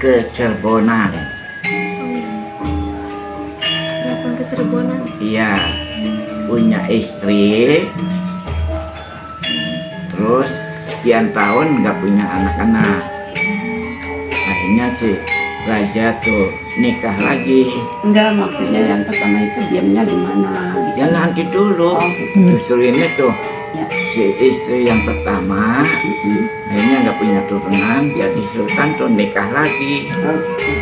ke Cirebonan. Datang ke Cirebonan. Iya, punya istri, terus sekian tahun nggak punya anak-anak. Akhirnya si Raja tuh nikah lagi. Enggak, maksudnya yang pertama itu diamnya di mana? Gitu. Ya nanti dulu. Oh, gitu. Justru ini tuh Ya. si istri yang pertama akhirnya nggak punya turunan, jadi Sultan tuh nikah lagi. Oh, gitu.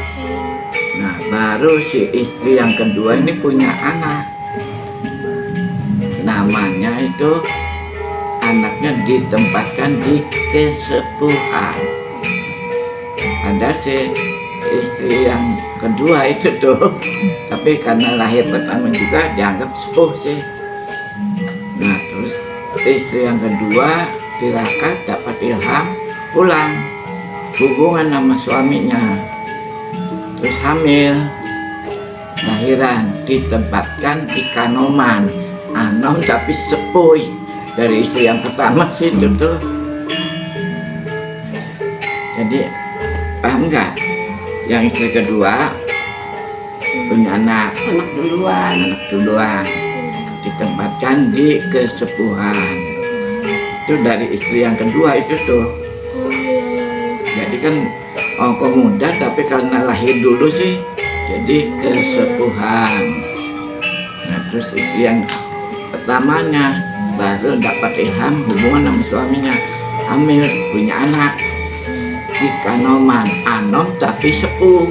Nah baru si istri yang kedua ini punya anak. Namanya itu anaknya ditempatkan di kesepuhan. Ada si istri yang kedua itu tuh, tapi karena lahir pertama juga dianggap sepuh sih. Nah terus istri yang kedua tirakat dapat ilham pulang hubungan sama suaminya, terus hamil, lahiran, ditempatkan di Kanoman. Anom tapi sepuh dari istri yang pertama sih itu tuh. Jadi paham nggak? Yang istri kedua punya anak duluan ditempatkan di kesepuhan. Itu dari istri yang kedua itu tuh. Jadi kan ongkoh muda tapi karena lahir dulu sih jadi kesepuhan. Nah terus istri yang pertamanya baru dapat ilham hubungan sama suaminya, hamil, punya anak di Kanoman. Anom tapi sepuh.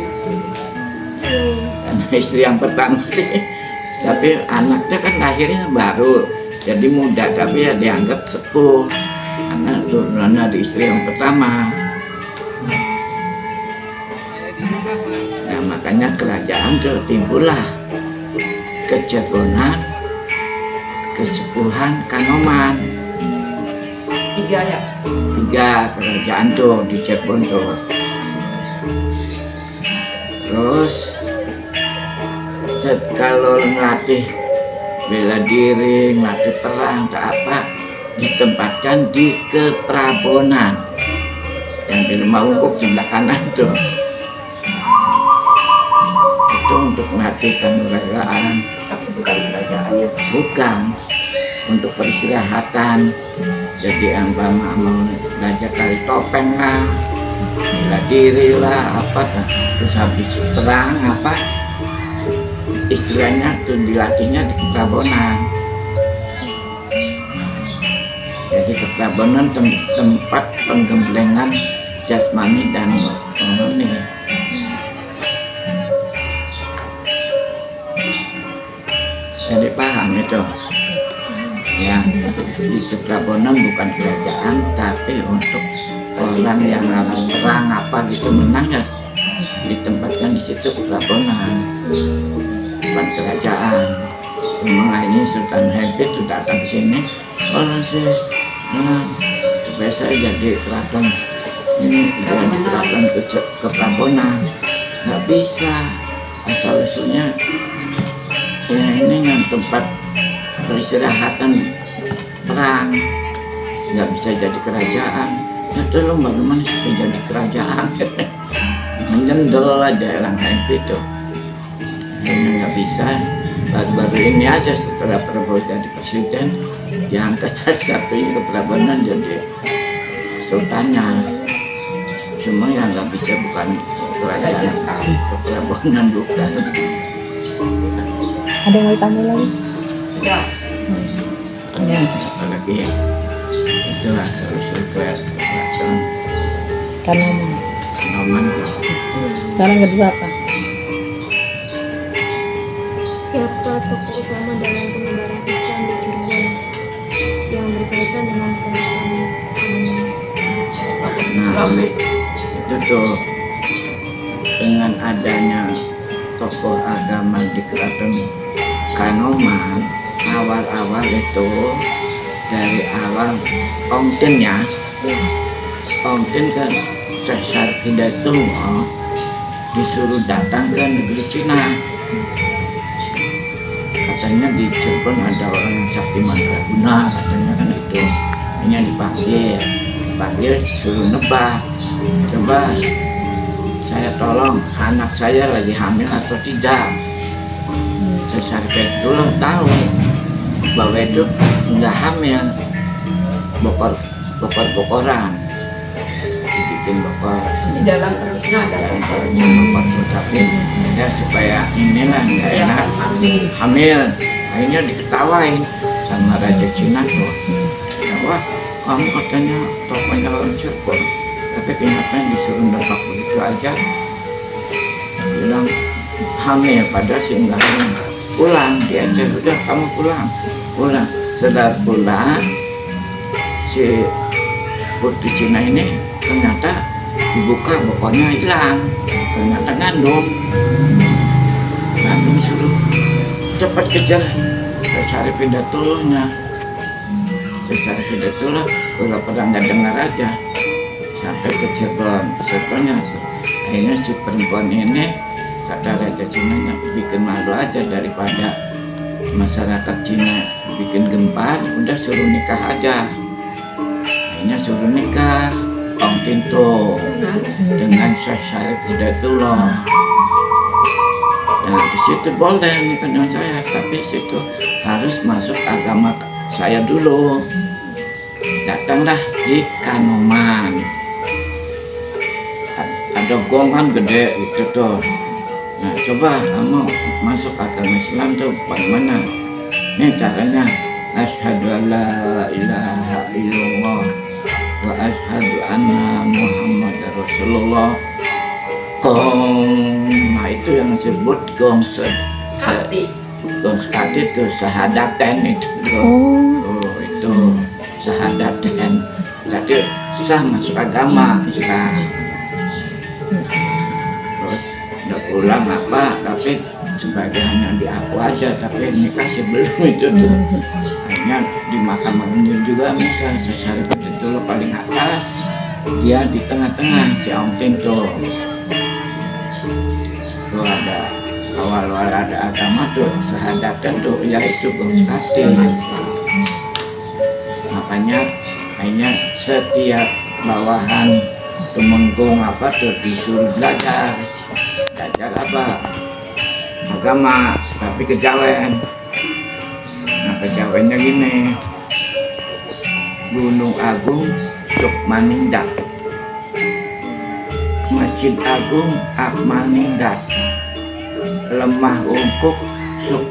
Karena istri yang pertama sih, tapi anaknya kan lahirnya baru jadi muda tapi ya dianggap sepuh karena turunannya di istri yang pertama. Nah makanya kerajaan timbullah Cirebonan, kesepuhan Kanoman. 3 ya? 3 kerajaan tuh di Cirebon tuh. Terus kalau ngelatih bela diri, ngelatih perang atau apa, ditempatkan di Keprabonan yang di Lumawungkuk sebelah kanan tuh. Itu untuk melatih kanuragaan. Tapi bukan kerajaannya. Bukan, untuk peristirahatan. Jadi umpama mau belajar tari topeng lah, bela diri lah, apa tuh. Terus habis perang apa, istilahnya tuh dilatihnya di Keprabonan. Jadi Keprabonan tempat penggemblengan jasmani dan rohani. Jadi paham itu ya, di Keprabonan bukan kerajaan tapi untuk orang yang harus perang apa gitu menang ya ditempatkan di situ Keprabonan, bukan kerajaan. Memang ini Sultan Hempit sudah datang ke sini, orang sih supaya saya jadi keraton ini, jadi keraton ke Keprabonan. Nggak bisa, asal usulnya ya ini yang tempat peristirahatan perang, nggak bisa jadi kerajaan. Ya lu bagaimana supaya jadi kerajaan? Menyendel aja orang Hempit itu. Akhirnya nggak bisa. Baru-baru ini aja setelah Prabowo jadi presiden diangkat satu-satunya Keprabonan jadi sultannya. Cuma yang nggak bisa bukan kerajaan Keprabonan, bukan. Ada yang mau ditambah lagi? Ya. Apalagi itu asal-usul keraton Kanoman. Kanoman. Sekarang kedua apa? Siapa tokoh utama dalam penyebaran Islam di Cirebon yang berkaitan dengan keraton Kanoman? Nah, itu tuh dengan adanya tokoh agama di keraton Kanoman, awal-awal itu dari awal Ongtin ya, Ongtin kan Sesar Hidayatullah disuruh datang ke negeri Cina. Katanya di Cirebon ada orang yang sakti mandraguna, katanya kan itu. Ini yang dipanggil suruh nebak, coba saya tolong anak saya lagi hamil atau tidak. Saya Syarif dulu tahu bahwa itu nggak hamil, bokor-bokoran, dibikin bokor Di dalam perutnya ada dalam perutnya bokor tuh, tapi ya supaya inilah nggak enak hamil. Akhirnya diketawain sama Raja Cina tuh. Ya, wah, kamu katanya tokonya orang Cirebon, tapi kenyataannya disuruh nebak begitu aja. Bilang hamil, padahal sih enggak hamil. Pulang, dia aja udah kamu pulang. Setelah pulang, si putri Cina ini ternyata dibuka bokornya hilang, ternyata ngandung suruh cepat kejar ke Syarif Hidayatullah. Syarif Hidayatullah udah pernah nggak dengar aja sampai ke Cirebonnya. Akhirnya si perempuan ini kata Raja Cina bikin malu aja daripada masyarakat Cina bikin gempar, udah suruh nikah aja. Akhirnya suruh nikah Ong Tinto dengan Syekh Syarif Hidayatullah. Nah di situ boleh nikah dengan saya, tapi situ harus masuk agama saya dulu. Datanglah di Kanoman, ada gongan gede gitu tuh. Nah coba kamu masuk agama Islam tuh bagaimana? Ini caranya, asyhadu alla ilaha illallah wa asyhadu anna Muhammadar Rasulullah. Nah itu yang disebut gong sekati itu syahadaten itu. Itu syahadaten. Berarti sah masuk agama Islam. Terus udah pulang apa, tapi sebagai hanya diaku aja, tapi nikah sebelum itu tuh. Hanya di Mahkamah Agung juga bisa Syarif itu lo paling atas, dia di tengah-tengah si Ong Tinto. Tuh ada awal-awal ada agama tuh syahadaten tuh, yaitu gong sekati. Makanya hanya setiap bawahan Tumenggung apa tuh disuruh belajar apa agama, tapi kejawen. Nah kejawennya gini, Gunung Agung Sukmaningdat, Masjid Agung Akmaningdat, Lemah Ungkuk Suk,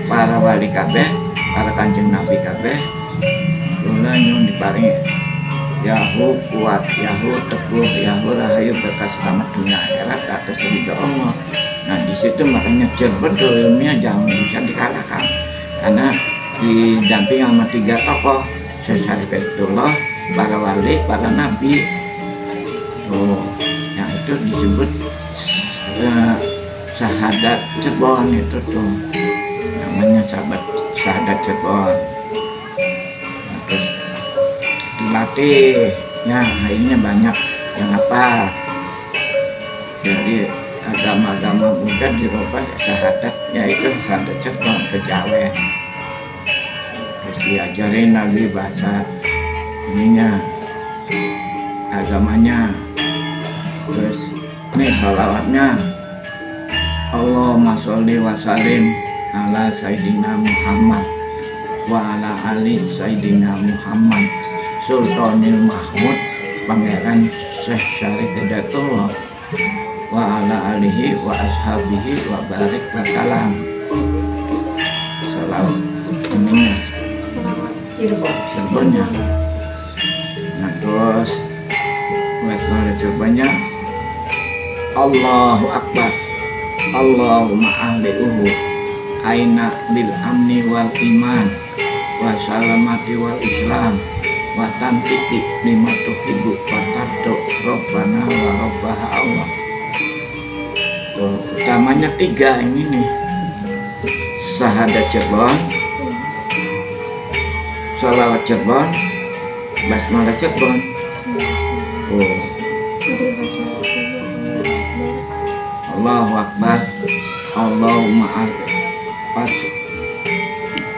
para wali kabeh, para kanjeng Nabi kabeh, lula nyun diparingi Yahu kuat, Yahu teguh, Yahu rahayu berkah selamat dunia akhirat atas ridho Allah. Nah di situ makanya Cirebon ilmiah jangan bisa dikalahkan, karena didampingi sama 3 tokoh, Syekh Syarif Hidayatullah, para wali, para nabi. Yang itu disebut syahadat Cirebon itu tuh, namanya syahadat Cirebon. Nah, terus dilatih, ya akhirnya banyak yang apa dari agama-agama muda dirubah syahadat, yaitu syahadat Cirebon kejawen. Terus diajarin lagi bahasa ininya, agamanya. Terus ini sholawatnya, Allahumma sholli wa sallim ala Sayyidina Muhammad wa ala ali Sayyidina Muhammad Sultanil Mahmud Pangeran Syekh Syarif Hidayatullah wa ala alihi wa ashabihi wa barik wa salam. Salam ininya Cirebonnya. Nah terus Westmara Cirebonnya, Allahu Akbar, Allahumma ahli'uhu aina bil amni wal iman wa salamati wal islam wa tantiki lima tuhibbu wa tardu Rabbana wa Rabbaha Allah. Tuh, utamanya 3 ini nih, syahadat Cirebon, sholawat Cirebon, basmalah Cirebon. Jadi basmalah saja, Allahu Akbar, Allahumma pas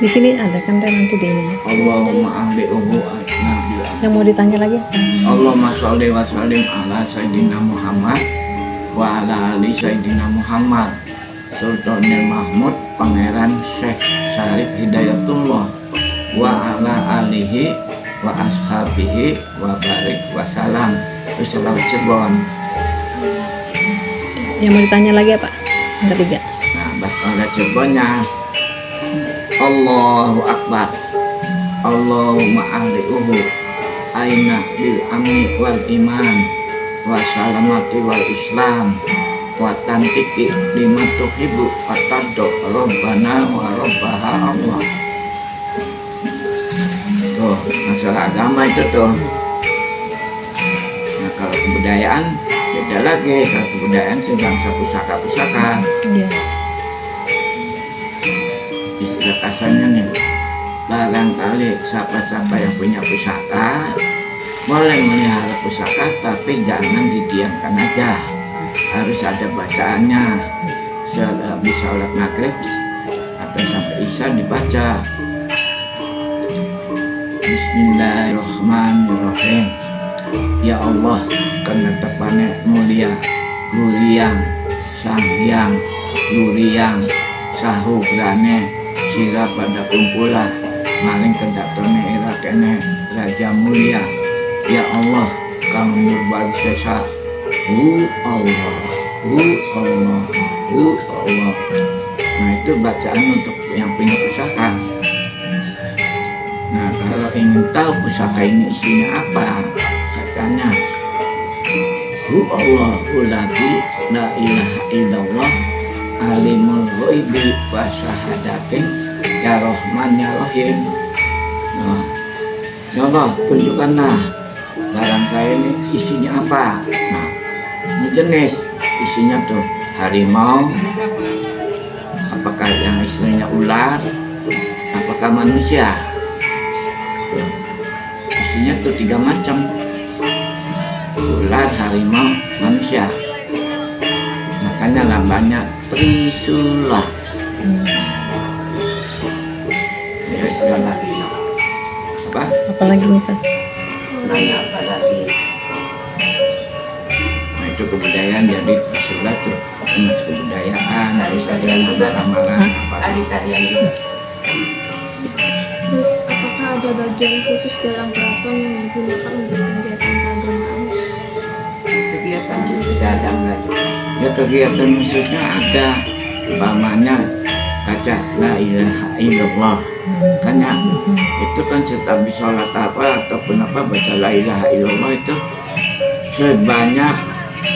Di sini ada kan Teh nanti di ini. Allahumma ambi'uhu nabi. Yang mau ditanya lagi? Allahumma sholli wa sallim ala Sayyidina Muhammad wa ala ali Sayyidina Muhammad Sultanil Mahmud Pangeran Syekh Syarif Hidayatullah wa ala alihi wa ashabihi wa barik wa salam. Terus selawat Cirebon. Yang mau ditanya lagi apa? Yang ketiga. Nah, basmalah Cirebonnya Allahu Akbar. Allahumma ahli'uhu aina bil amni wal iman wa salamati wal islam wa tantiki lima tuhibbu wa taddo rabbana wa rabbaha Allah. Tuh, masalah agama itu tuh. Nah, kalau kebudayaan beda lagi. Kalau kebudayaan sedang pusaka-pusaka. Iya. Istilah kasarnya nih, barangkali siapa-siapa yang punya pusaka boleh melihara pusaka, tapi jangan didiamkan aja, harus ada bacaannya. Habis sholat maghrib atau sampai isya dibaca Bismillahirrahmanirrahim. Ya Allah, karena tepane mulia Guriang Sanghyang Guriang Sahugrane sira pada kumpulan maring kendatone ira kene raja mulia. Ya Allah, kamu berbagi sesa. Allah, Allah, Allah. Nah, itu bacaan untuk yang punya pusaka. Nah, kalau ingin tahu pusaka ini isinya apa, katanya Allahu lagi la ilaha illallah alimul ghaibi wa syahadatin ya Rahman ya Rahim. Nah, ya Allah, tunjukkanlah barang saya ini isinya apa. Nah, ini jenis isinya tuh harimau, apakah yang istilahnya ular, apakah manusia. Tuh, isinya tuh 3 macam, ular, harimau, manusia. Makanya lambangnya Trisula. Ya, sudah lagi. Apa? Apa lagi nih Pak? Nanya apa lagi? Nah, itu kebudayaan. Jadi Trisula tuh emas kebudayaan, Tarian juga. ramalan apa. Tarian juga. Terus apakah ada bagian khusus dalam keraton yang digunakan untuk kegiatan keagamaan? Kegiatan bisa ada nggak juga? Ya, kegiatan musiknya ada, umpamanya baca la ilaha illallah. Karena itu kan setiap habis sholat apa ataupun apa baca la ilaha illallah itu sebanyak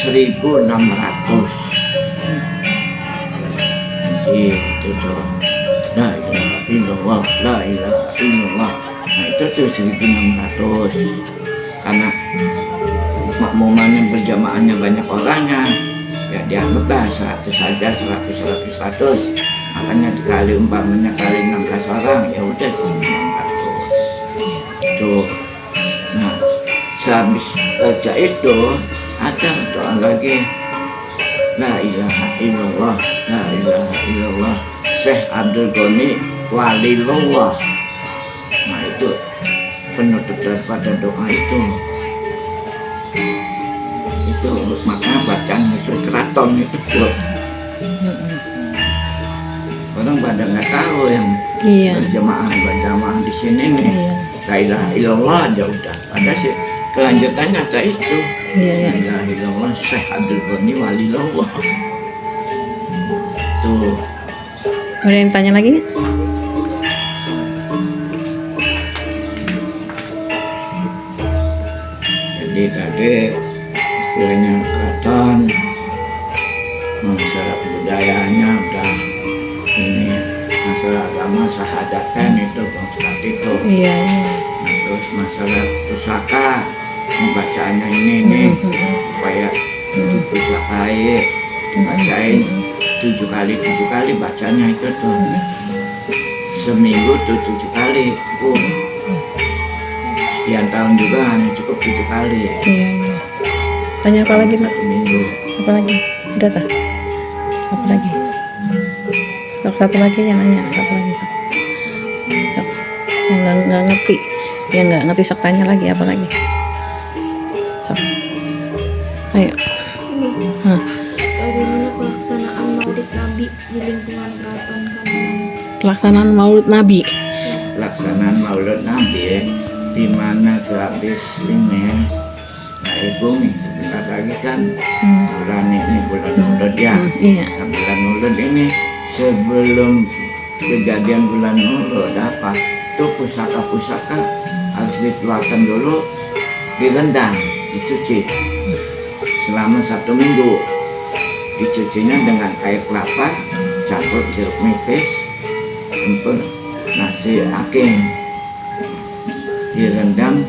1600. Itu tuh la ilaha illallah, la ilaha illallah. Nah, itu tuh 1600. Karena makmumannya berjamaahnya banyak orangnya, ya dianggaplah 100 saja, 100. Makanya dikali umpamanya kali 16 orang, ya udah 1600. Tuh. Nah, sehabis baca itu ada doa lagi, la ilaha illallah, la ilaha illallah Syekh Abdul Ghani Walilullah. Nah, itu penutup daripada doa itu makanya bacaan musuh keraton itu tuh. Orang pada nggak tahu yang Iya. berjamaah di sini nih. Iya. La ilaha illallah aja udah. Ada sih kelanjutannya ada itu. Iya, iya. La ilaha illallah Syekh Abdul Ghani Walilullah. Tuh. Ada yang tanya lagi? Jadi tadi istilahnya keraton, masalah budayaannya udah ini, masalah agama sahadatan itu seperti itu. Iya, iya. Nah, terus masalah pusaka, bacaannya ini supaya dipusakai, dibacain 7 kali bacanya itu tuh. Seminggu tuh 7 kali cukup. Sekian tahun juga hanya cukup 7 kali ya. Iya, iya. Tanya apa lagi Pak? 1 minggu. Apa lagi? Udah tak? Apa lagi? Satu lagi yang nanya, satu lagi. yang nggak ngerti, yang nggak ngerti sok tanya lagi apa lagi. Sok. Ayo. Ini Hah. bagaimana pelaksanaan Maulid Nabi di lingkungan keraton Kanoman? Pelaksanaan Maulid Nabi. Pelaksanaan Maulid Nabi di mana sehabis ini ibu nih sebentar lagi kan bulan ini bulan Maulid ya. Iya. Nah, bulan Maulid ini sebelum kejadian bulan Maulid apa tuh pusaka-pusaka harus dikeluarkan dulu, direndam, dicuci selama 1 minggu. Dicucinya dengan air kelapa campur jeruk nipis campur nasi aking, direndam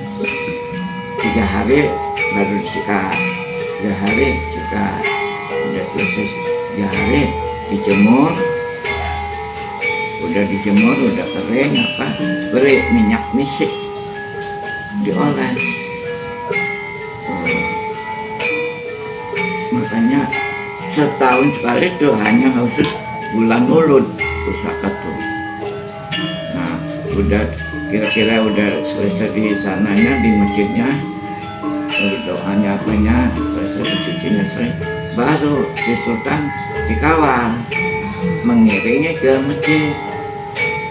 3 hari baru disikat. 3 hari sikat, udah selesai 3 hari dijemur, udah dijemur udah kering apa beri minyak misik dioles. Makanya setahun sekali tuh hanya khusus bulan Maulid pusaka tuh. Nah udah kira-kira udah selesai di sananya di masjidnya, doanya apanya selesai, dicucinya selesai, baru si Sultan dikawal mengiringi ke masjid.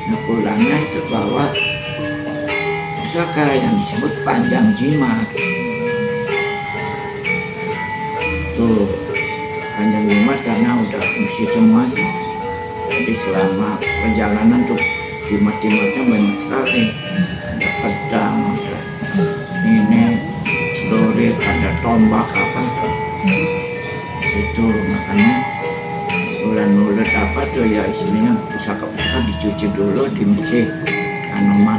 Nah pulangnya itu bawa pusaka yang disebut panjang jimat. Tuh panjang jimat karena udah mesti semua sih. Jadi selama perjalanan tuh jimat-jimatnya banyak sekali. Ada pedang, ada ini celurit, ada tombak apa tuh. Situ makanya bulan Maulid apa tuh ya istilahnya pusaka-pusaka dicuci dulu di masjid Kanoman.